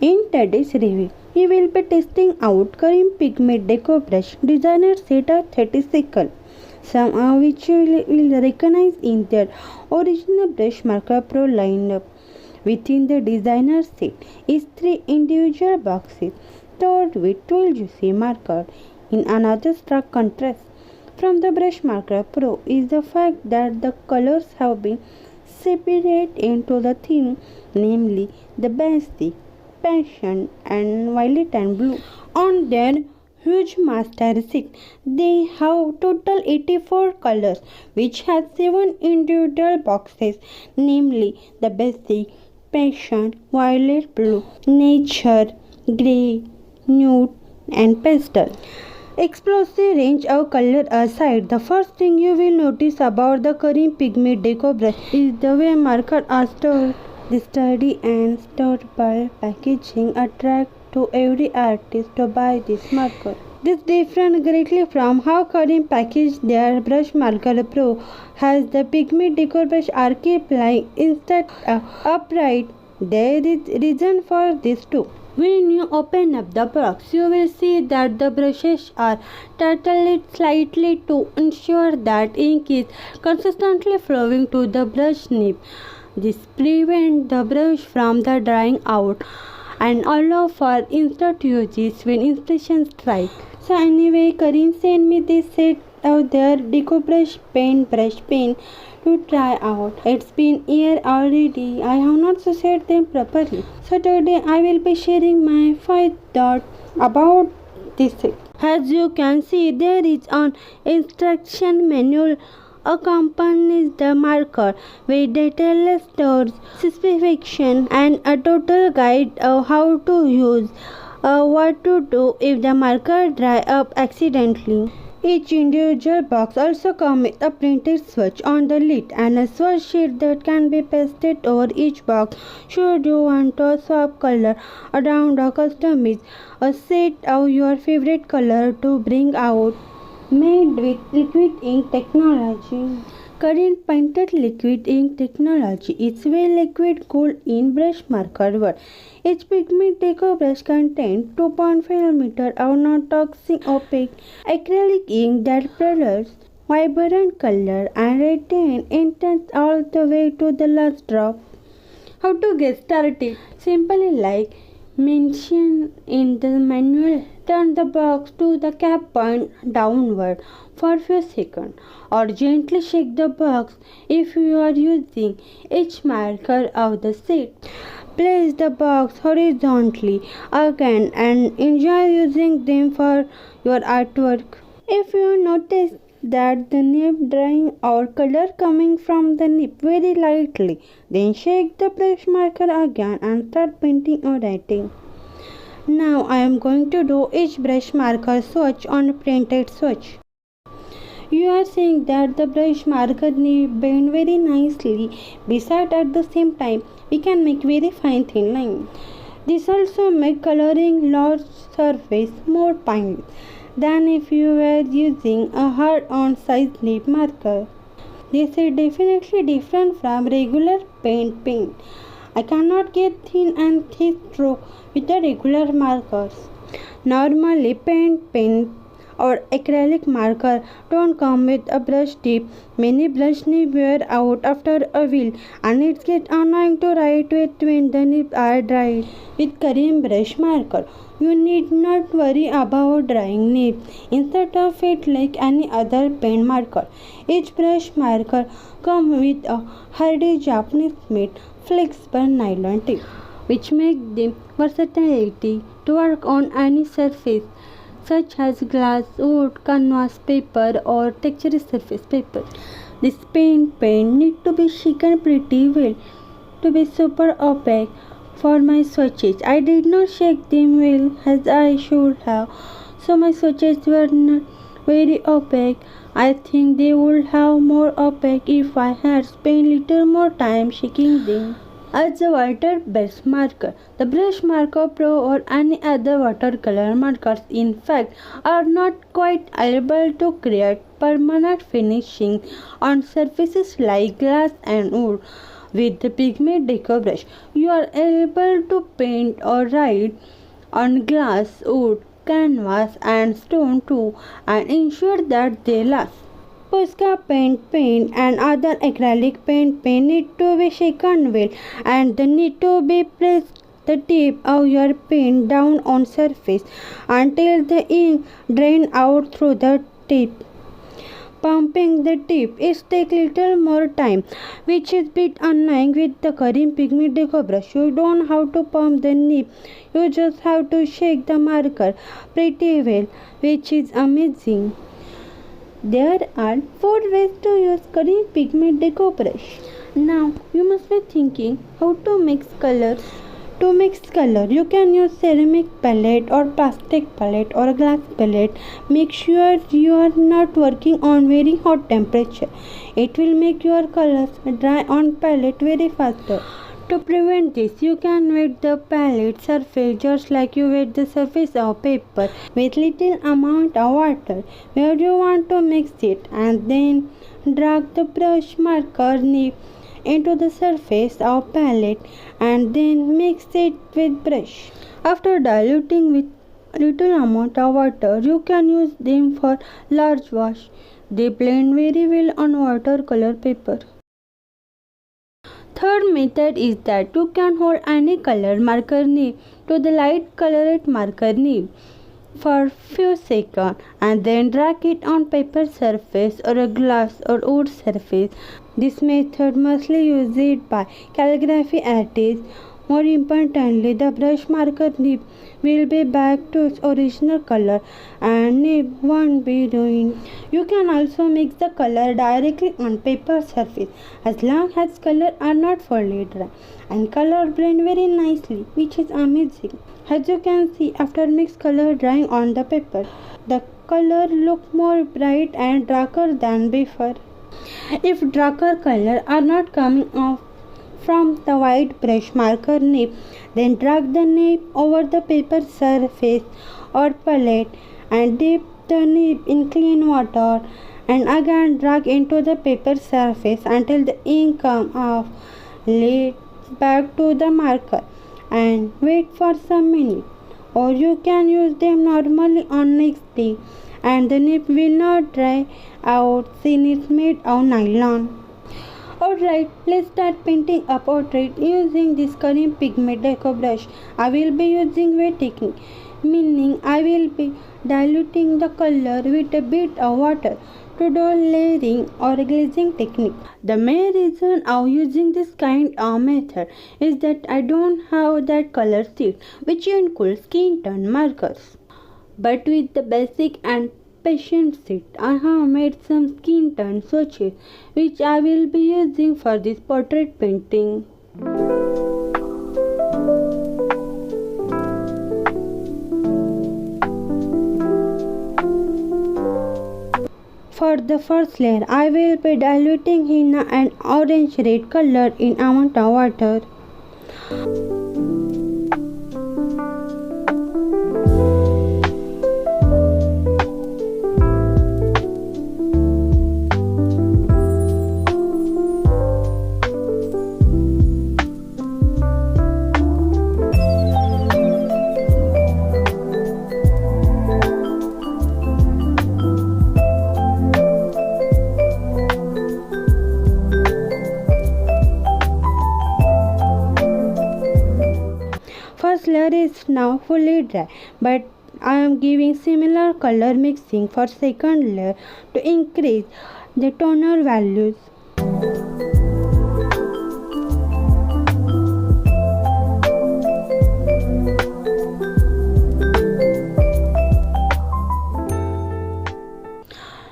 In today's review, we will be testing out Karin Pigment Decobrush Designer Set of 36 some of which you will recognize in their original Brush Marker Pro lineup. Within the designer set is 3 individual boxes stored with 12 juicy markers. In another stark contrast from the Brush Marker Pro is the fact that the colors have been separated into the theme, namely the basic, passion and violet and blue. On their huge master set, they have total 84 colors which has 7 individual boxes, namely the basic, passion, violet blue, nature, grey, nude and pastel. Explosive range of color aside, the first thing you will notice about the Karin Pigment Decobrush is the way markers are stored. The sturdy and storable packaging attract to every artist to buy this marker. This differs greatly from how Karin packaged their Brush Marker Pro, has the Pigment Decobrush archive lying instead upright. There is reason for this too. When you open up the box, you will see that the brushes are titled slightly to ensure that ink is consistently flowing to the brush nib. This prevents the brush from the drying out and allow for instant uses when inspiration strikes. So anyway, Karin sent me this set of their Decobrush brush pen to try out. It's been a year already. I have not used them properly. So today I will be sharing my 5 thoughts about this set. As you can see, there is an instruction manual accompanies the marker with detailed stores, specification and a total guide of how to use what to do if the marker dry up accidentally. Each individual box also comes with a printed swatch on the lid and a swatch sheet that can be pasted over each box should you want to swap color around or customize a set of your favorite color to bring out. Made with liquid ink technology. Karin painted liquid ink technology is where liquid cooled in brush marker world. Each pigment decobrush contains 2.5 mm of non-toxic opaque acrylic ink that produces vibrant color and retain intent all the way to the last drop. How to get started? Simply like mentioned in the manual, turn the box to the cap point downward for a few seconds or gently shake the box if you are using each marker of the set. Place the box horizontally again and enjoy using them for your artwork. If you notice that the nib drying or color coming from the nib very lightly, then shake the brush marker again and start painting or writing. Now I am going to do each brush marker swatch on a printed swatch. You are seeing that the brush marker nib bend very nicely. Besides, at the same time, we can make very fine thin line. This also makes coloring large surface more painless than if you were using a hard-on size nib marker. This is definitely different from regular paint. I cannot get thin and thick stroke with the regular markers. Normally, paint pen or acrylic marker don't come with a brush tip. Many brush nibs wear out after a while and it gets annoying to write with when the nibs are dried. With Karin brush marker, you need not worry about drying nibs. Instead of it like any other pen marker, each brush marker comes with a hardy Japanese-made flexible nylon tip, which makes them versatility to work on any surface such as glass, wood, canvas, paper or textured surface paper. This paint pen need to be shaken pretty well to be super opaque. For my swatches, I did not shake them well as I should have, so my swatches were not very opaque. I think they would have more opaque if I had spent little more time shaking them. As a water-based marker, the Brush Marker Pro or any other watercolor markers in fact are not quite able to create permanent finishing on surfaces like glass and wood. With the Pigment Decobrush, you are able to paint or write on glass, wood, canvas and stone too and ensure that they last. Posca paint and other acrylic paint need to be shaken well and they need to be pressed the tip of your pen down on surface until the ink drain out through the tip. Pumping the tip is take little more time, which is bit annoying with the Karin Pigment Decobrush. You don't have to pump the nib, you just have to shake the marker pretty well, which is amazing. There are 4 ways to use Karin Pigment Decobrush. Now you must be thinking how to mix colors. To mix color, you can use ceramic palette or plastic palette or glass palette. Make sure you are not working on very hot temperature. It will make your colors dry on palette very faster. To prevent this, you can wet the palette surface just like you wet the surface of paper with little amount of water where you want to mix it and then drag the brush marker nib into the surface of palette and then mix it with brush. After diluting with little amount of water, you can use them for large wash. They blend very well on watercolor paper. Third method is that you can hold any color marker nib to the light colored marker nib for few seconds and then drag it on paper surface or a glass or wood surface. This method mostly used by calligraphy artists. More importantly, the brush marker nib will be back to its original color and nib won't be ruined. You can also mix the color directly on paper surface as long as color are not fully dry and color blend very nicely, which is amazing. As you can see, after mixed color drying on the paper, the color look more bright and darker than before. If darker color are not coming off from the white brush marker nib, then drag the nib over the paper surface or palette and dip the nib in clean water and again drag into the paper surface until the ink comes off. Lay back to the marker and wait for some minutes, or you can use them normally on next day and the nib will not dry out since it's made of nylon. Alright, let's start painting a portrait using this Karin Pigment Decobrush. I will be using wet technique, meaning I will be diluting the color with a bit of water to do layering or glazing technique. The main reason of using this kind of method is that I don't have that color sheet which includes skin tone markers. But with the basic and patient sheet, I have made some skin tone swatches which I will be using for this portrait painting. For the first layer, I will be diluting henna and orange red color in amount of water. First layer is now fully dry, but I am giving similar color mixing for second layer to increase the tonal values.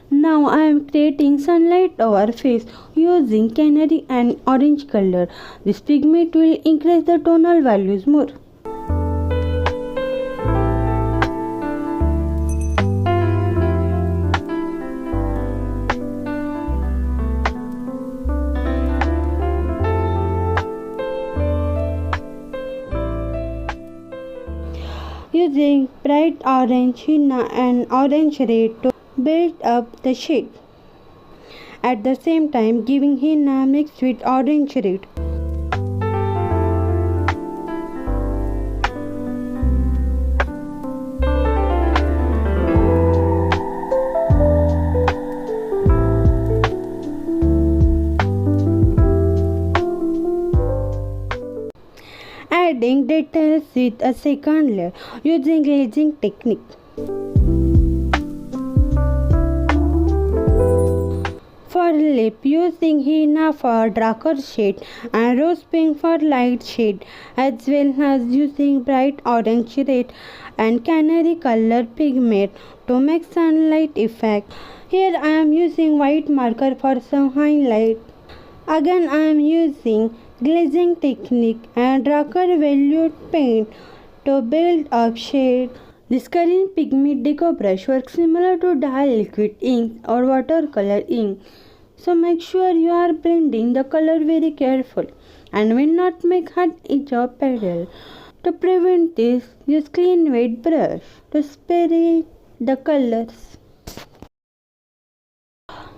Now I am creating sunlight over face using canary and orange color. This pigment will increase the tonal values more. Using bright orange henna and orange red to build up the shade. At the same time giving henna mixed with orange red. blending details with a second layer using glazing technique. For lip, using henna for darker shade and rose pink for light shade, as well as using bright orange, red and canary color pigment to make sunlight effect. Here I am using white marker for some highlight. Again I am using glazing technique and darker velvet paint to build up shade. This Karin Pigment Decobrush works similar to dye liquid ink or watercolor ink. So make sure you are blending the color very carefully and will not make hard edge of paddle. To prevent this, use clean wet brush to spray the colors.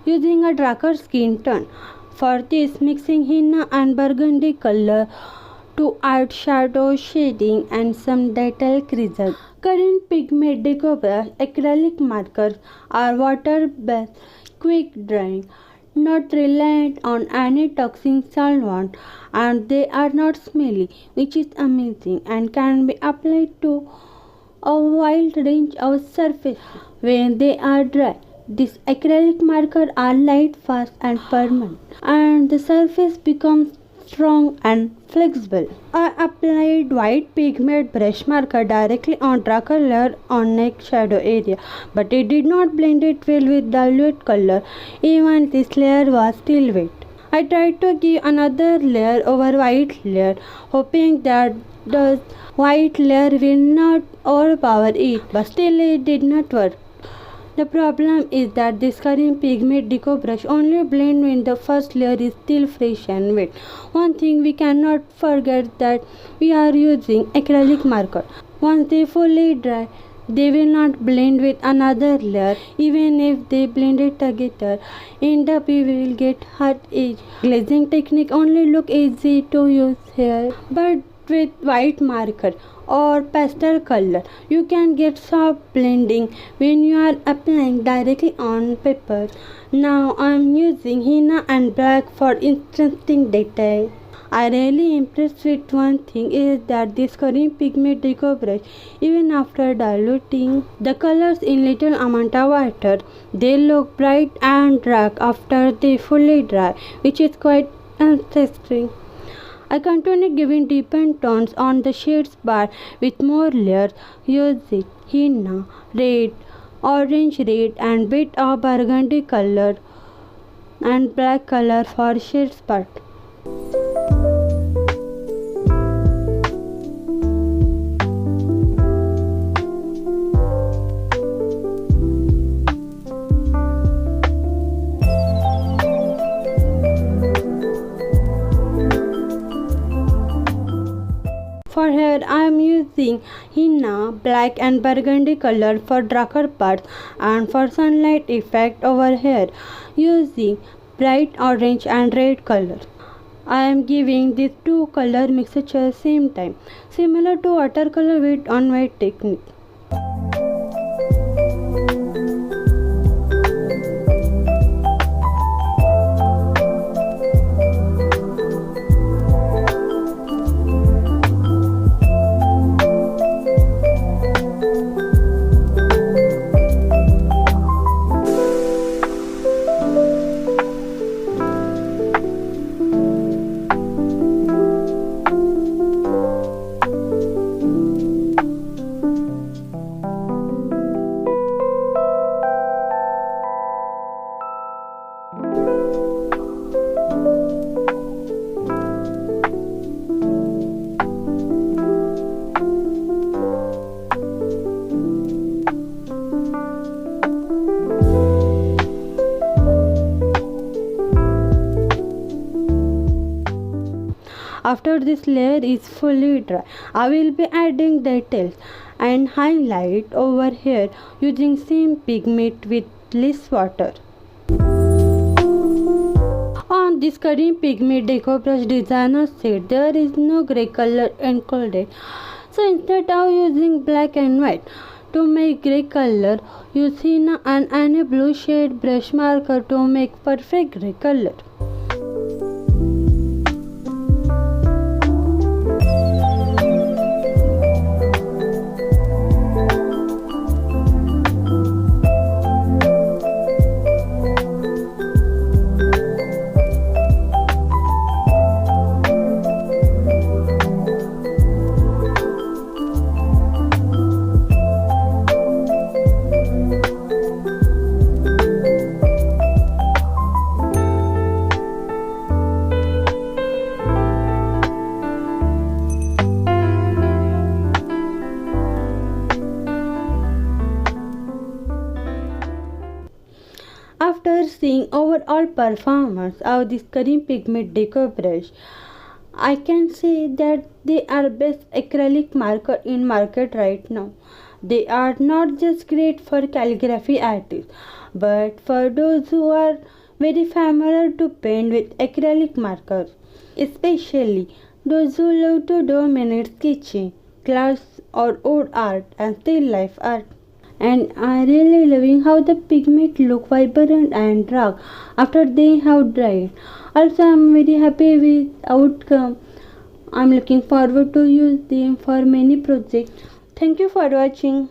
Using a darker skin tone. For this, mixing henna and burgundy color to add shadow shading and some detail creases. Karin Pigment Decobrush acrylic markers are water-based, quick drying, not reliant on any toxic solvent, and they are not smelly, which is amazing, and can be applied to a wide range of surfaces when they are dry. These acrylic markers are light, fast and permanent, and the surface becomes strong and flexible. I applied white pigment brush marker directly on darker layer on neck shadow area, but it did not blend it well with dilute color, even this layer was still wet. I tried to give another layer over white layer, hoping that the white layer will not overpower it, but still it did not work. The problem is that this Karin Pigment Decobrush only blends when the first layer is still fresh and wet. One thing we cannot forget that we are using acrylic marker. Once they fully dry, they will not blend with another layer. Even if they blend it together, end up we will get hard edge. Glazing technique only look easy to use here, but with white marker or pastel color, you can get soft blending when you are applying directly on paper. Now I am using henna and black for interesting detail. I really impressed with one thing is that this Karin Pigment Decobrush, even after diluting the colors in little amount of water, they look bright and dark after they fully dry, which is quite interesting. I continue giving deepened tones on the shades bar with more layers using henna, red, orange red and bit of burgundy color and black color for shades part. For hair, I am using henna, black and burgundy color for darker parts, and for sunlight effect over hair, using bright orange and red color. I am giving these two color mixture same time, similar to watercolor with on white technique. After this layer is fully dry, I will be adding details and highlight over here using same pigment with less water. On this Karin Pigment Decobrush designer set, there is no grey color included. So instead of using black and white, to make grey color, use henna and any blue shade brush marker to make perfect grey color. overall performance of this Karin Pigment Decobrush, I can say that they are best acrylic marker in market right now. They are not just great for calligraphy artists, but for those who are very familiar to paint with acrylic markers, especially those who love to do minute sketching, clouds or old art and still life art. And I really loving how the pigment look vibrant and dark after they have dried. Also, I'm very happy with outcome. I'm looking forward to use them for many projects. Thank you for watching.